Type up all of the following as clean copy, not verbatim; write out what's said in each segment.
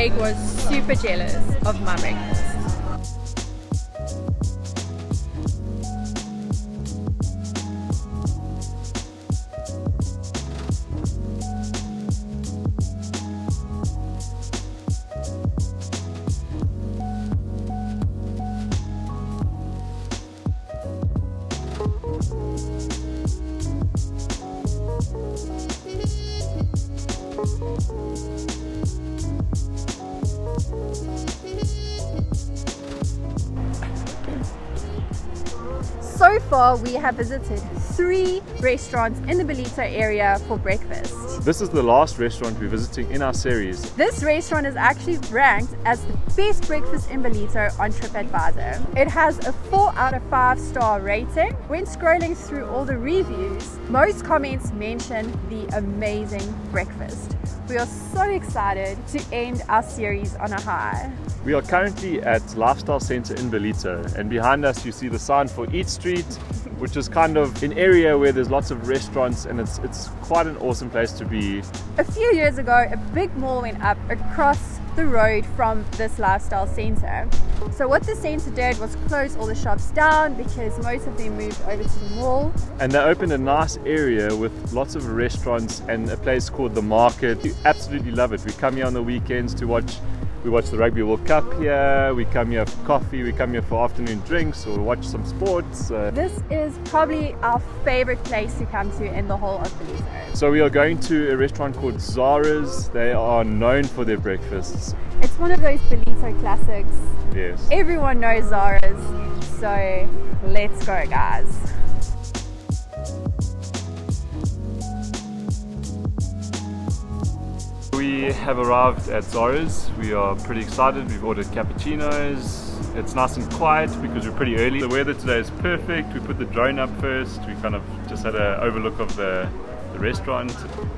colleague was super jealous of my breakfast. So far we have visited 3 restaurants in the Ballito area for breakfast. This is the last restaurant we're visiting in our series. This restaurant is actually ranked as the best breakfast in Ballito on TripAdvisor. It has a 4 out of 5 star rating. When scrolling through all the reviews, most comments mention the amazing breakfast. We are so excited to end our series on a high. We are currently at Lifestyle Center in Ballito, and behind us you see the sign for Eat Street, which is kind of an area where there's lots of restaurants, and it's quite an awesome place to be. A few years ago, a big mall went up across the road from this lifestyle center. So what the center did was close all the shops down because most of them moved over to the mall. And they opened a nice area with lots of restaurants and a place called The Market. We absolutely love it. We come here on the weekends to watch. We watch the Rugby World Cup here, we come here for coffee, we come here for afternoon drinks or watch some sports. This is probably our favorite place to come to in the whole of Ballito. So we are going to a restaurant called ZARA'S. They are known for their breakfasts. It's one of those Ballito classics. Yes. Everyone knows ZARA'S, so let's go guys. We have arrived at ZARA'S. We are pretty excited. We've ordered cappuccinos. It's nice and quiet because we're pretty early. The weather today is perfect. We put the drone up first. We kind of just had an overlook of the restaurant.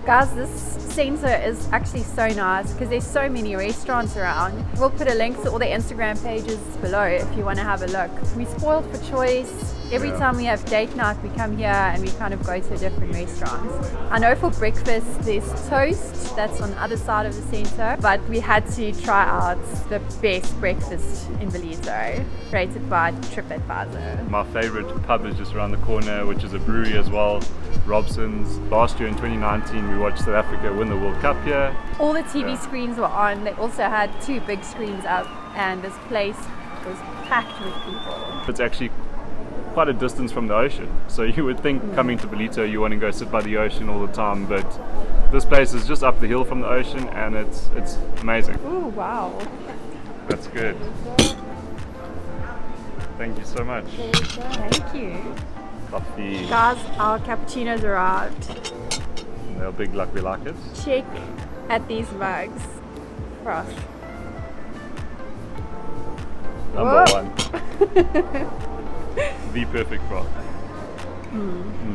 Guys, this center is actually so nice because there's so many restaurants around. We'll put a link to all the Instagram pages below if you want to have a look. We spoiled for choice. Every time we have date night, we come here and we kind of go to different restaurants. I know for breakfast there's toast, that's on the other side of the center, but we had to try out the best breakfast in Ballito, rated by TripAdvisor. My favorite pub is just around the corner, which is a brewery as well, Robson's. Last year in 2019 we watched South Africa win the World Cup here. All the TV screens were on. They also had 2 big screens up and this place was packed with people. It's actually quite a distance from the ocean, so you would think coming to Ballito you want to go sit by the ocean all the time, but this place is just up the hill from the ocean and it's amazing. Ooh, wow. That's good. Thank you so much. Thank you. Coffee. Guys, our cappuccinos arrived. They're big like we like it. Check at these mugs. Frost. Number 1. The perfect froth.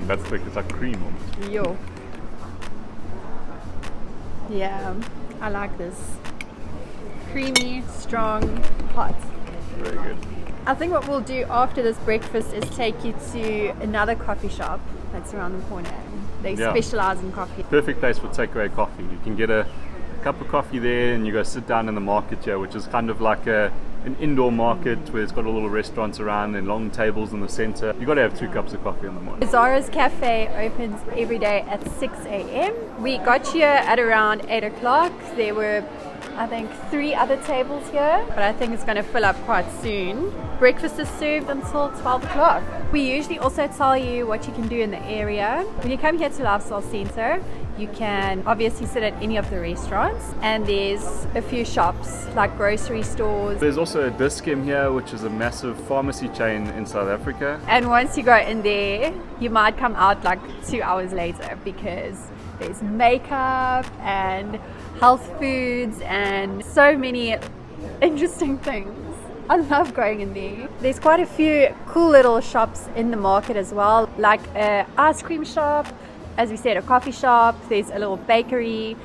That's thick, it's like cream almost. Yo. Yeah, I like this. Creamy, strong, hot. Very good. I think what we'll do after this breakfast is take you to another coffee shop that's around the corner. They specialize in coffee. Perfect place for takeaway coffee. You can get a cup of coffee there and you go sit down in the market here, which is kind of like an indoor market where it's got all the restaurants around and long tables in the center. You've got to have 2 cups of coffee in the morning. ZARA'S Cafe opens every day at 6 a.m. We got here at around 8 o'clock. There were, I think, 3 other tables here, but I think it's going to fill up quite soon. Breakfast is served until 12 o'clock. We usually also tell you what you can do in the area. When you come here to Lifestyle Center, you can obviously sit at any of the restaurants, and there's a few shops like grocery stores. There's also a Dis-Chem here, which is a massive pharmacy chain in South Africa. And once you go in there, you might come out like 2 hours later because there's makeup and health foods and so many interesting things. I love going in there. There's quite a few cool little shops in the market as well, like an ice cream shop, as we said, a coffee shop, there's a little bakery,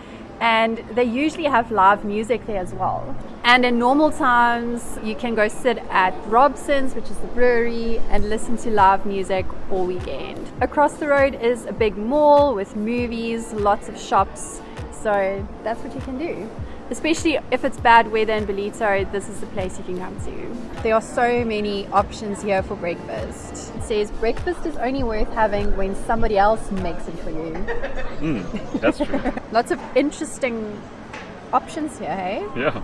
and they usually have live music there as well. And in normal times, you can go sit at Robson's, which is the brewery, and listen to live music all weekend. Across the road is a big mall with movies, lots of shops, so that's what you can do. Especially if it's bad weather in Ballito, this is the place you can come to. There are so many options here for breakfast. It says breakfast is only worth having when somebody else makes it for you. That's true. Lots of interesting options here, hey? Yeah.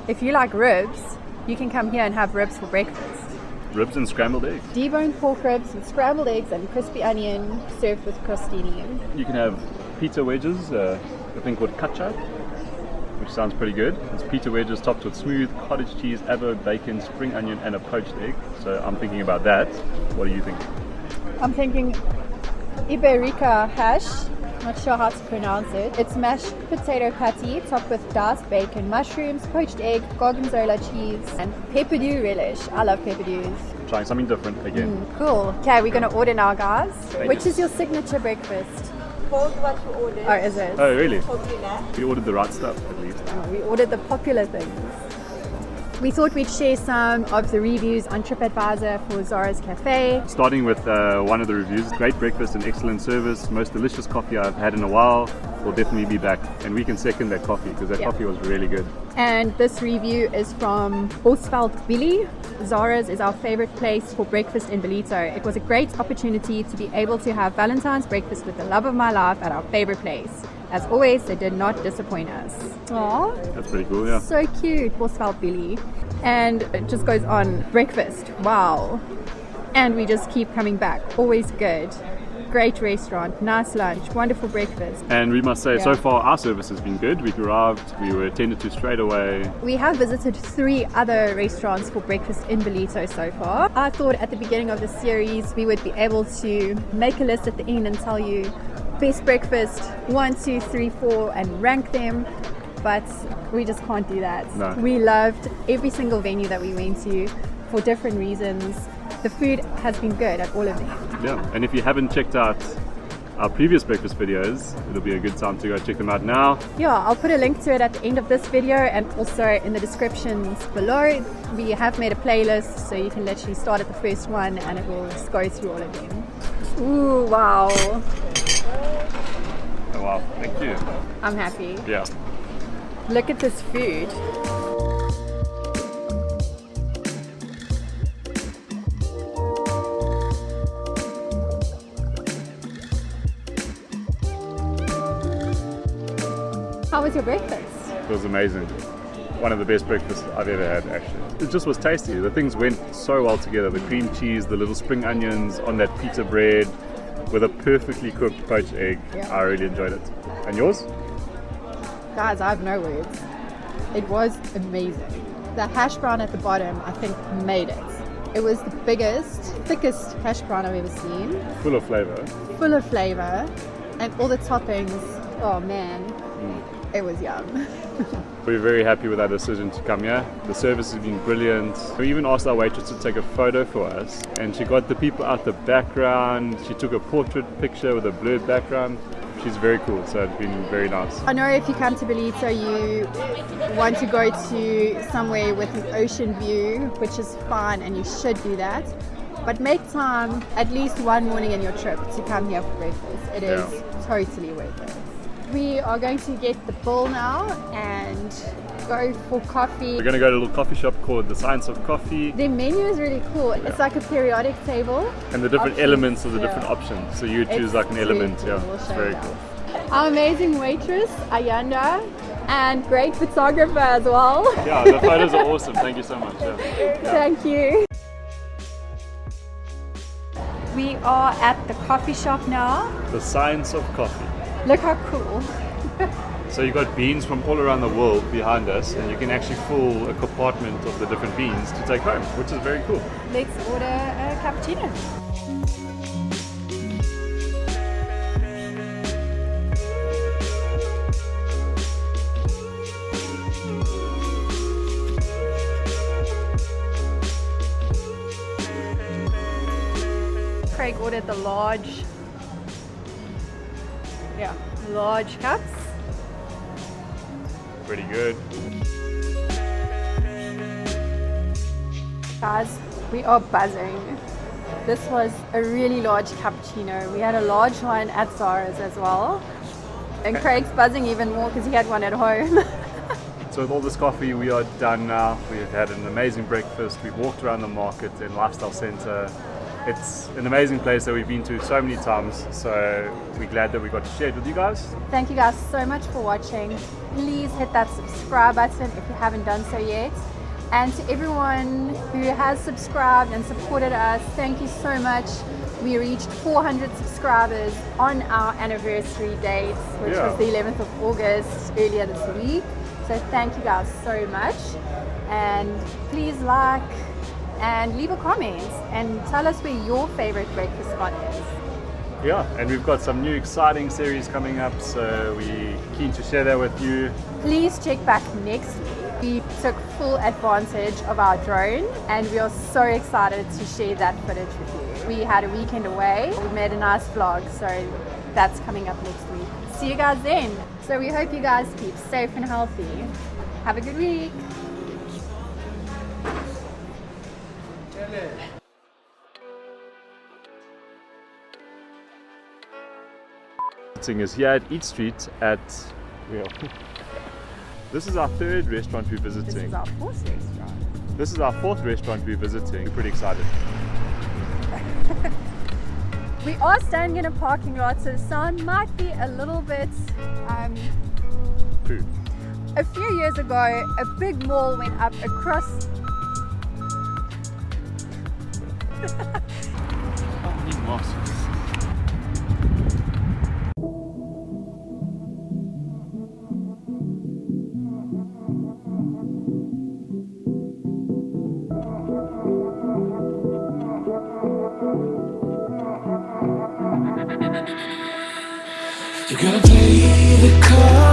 If you like ribs, you can come here and have ribs for breakfast. Ribs and scrambled eggs. Deboned pork ribs with scrambled eggs and crispy onion served with crostini. You can have pita wedges, a thing called kacha, which sounds pretty good. It's pita wedges topped with smooth cottage cheese, avo, bacon, spring onion, and a poached egg. So I'm thinking about that. What do you think? I'm thinking Iberica hash. Not sure how to pronounce it. It's mashed potato patty topped with diced bacon, mushrooms, poached egg, gorgonzola cheese, and pepperdew relish. I love pepperdews. Trying something different again. Cool. Okay, we're going to order now, guys. Thank Which you. is your signature breakfast? Hold what you ordered. Oh, is it? Oh, really? Popular. We ordered the right stuff, at least. Oh, we ordered the popular things. We thought we'd share some of the reviews on TripAdvisor for Zara's Cafe. Starting with one of the reviews, great breakfast and excellent service, most delicious coffee I've had in a while, will definitely be back. And we can second that coffee because that coffee was really good. And this review is from Oswald Billy. Zara's is our favorite place for breakfast in Ballito. It was a great opportunity to be able to have Valentine's breakfast with the love of my life at our favorite place. As always, they did not disappoint us. Aww. That's pretty cool, yeah. So cute, Oswald Billy. And it just goes on, breakfast, wow. And we just keep coming back, always good. Great restaurant, nice lunch, wonderful breakfast. And we must say, Yeah. so far our service has been good. We've arrived, we were attended to straight away. We have visited 3 other restaurants for breakfast in Ballito so far. I thought at the beginning of the series we would be able to make a list at the end and tell you best breakfast 1, 2, 3, 4 and rank them, but we just can't do that. No. We loved every single venue that we went to for different reasons. The food has been good at all of them. Yeah, and if you haven't checked out our previous breakfast videos, it'll be a good time to go check them out now. Yeah, I'll put a link to it at the end of this video and also in the descriptions below. We have made a playlist so you can literally start at the first one and it will just go through all of them. Ooh, wow. Oh wow, thank you. I'm happy. Yeah. Look at this food. How was your breakfast? It was amazing. One of the best breakfasts I've ever had, actually. It just was tasty. The things went so well together. The cream cheese, the little spring onions on that pita bread with a perfectly cooked poached egg. Yeah. I really enjoyed it. And yours? Guys, I have no words. It was amazing. The hash brown at the bottom, I think, made it. It was the biggest, thickest hash brown I've ever seen. Full of flavor. Full of flavor. And all the toppings, oh man, it was yum. We're very happy with our decision to come here. The service has been brilliant. We even asked our waitress to take a photo for us, and she got the people out the background. She took a portrait picture with a blurred background. She's very cool, so it's been very nice. I know if you come to Ballito, you want to go to somewhere with an ocean view, which is fine, and you should do that. But make time, at least one morning in your trip, to come here for breakfast. It is totally worth it. We are going to get the bill now and go for coffee. We're going to go to a little coffee shop called The Science of Coffee. The menu is really cool. It's like a periodic table. And the different Options, elements of the yeah. different options. So you choose It's like an really element. cool. Yeah, We'll it's show very you. cool. Our amazing waitress, Ayanda, and great photographer as well. Yeah, the photos are awesome. Thank you so much. Yeah. Thank you. We are at the coffee shop now. The Science of Coffee. Look how cool. So you've got beans from all around the world behind us, and you can actually fill a compartment of the different beans to take home, which is very cool. Let's order a cappuccino. Craig ordered the large cups. Pretty good. Guys, we are buzzing. This was a really large cappuccino. We had a large one at Zara's as well. And Craig's buzzing even more because he had one at home. So with all this coffee, we are done now. We've had an amazing breakfast. We've walked around the market and lifestyle center. It's an amazing place that we've been to so many times. So we're glad that we got to share it with you guys. Thank you guys so much for watching. Please hit that subscribe button if you haven't done so yet. And to everyone who has subscribed and supported us, thank you so much. We reached 400 subscribers on our anniversary date, which was the 11th of August earlier this week. So thank you guys so much. And please like and leave a comment and tell us where your favorite breakfast spot is. Yeah, and we've got some new exciting series coming up, so we're keen to share that with you. Please check back next week. We took full advantage of our drone and we are so excited to share that footage with you. We had a weekend away. We made a nice vlog, so that's coming up next week. See you guys then. So we hope you guys keep safe and healthy. Have a good week. Is here at Eat Street at this is our third restaurant we're visiting. This is our fourth restaurant. This is our fourth restaurant we're visiting. We're pretty excited. We are standing in a parking lot, so the sound might be a little bit Poo. A few years ago, a big mall went up across You gotta play the card.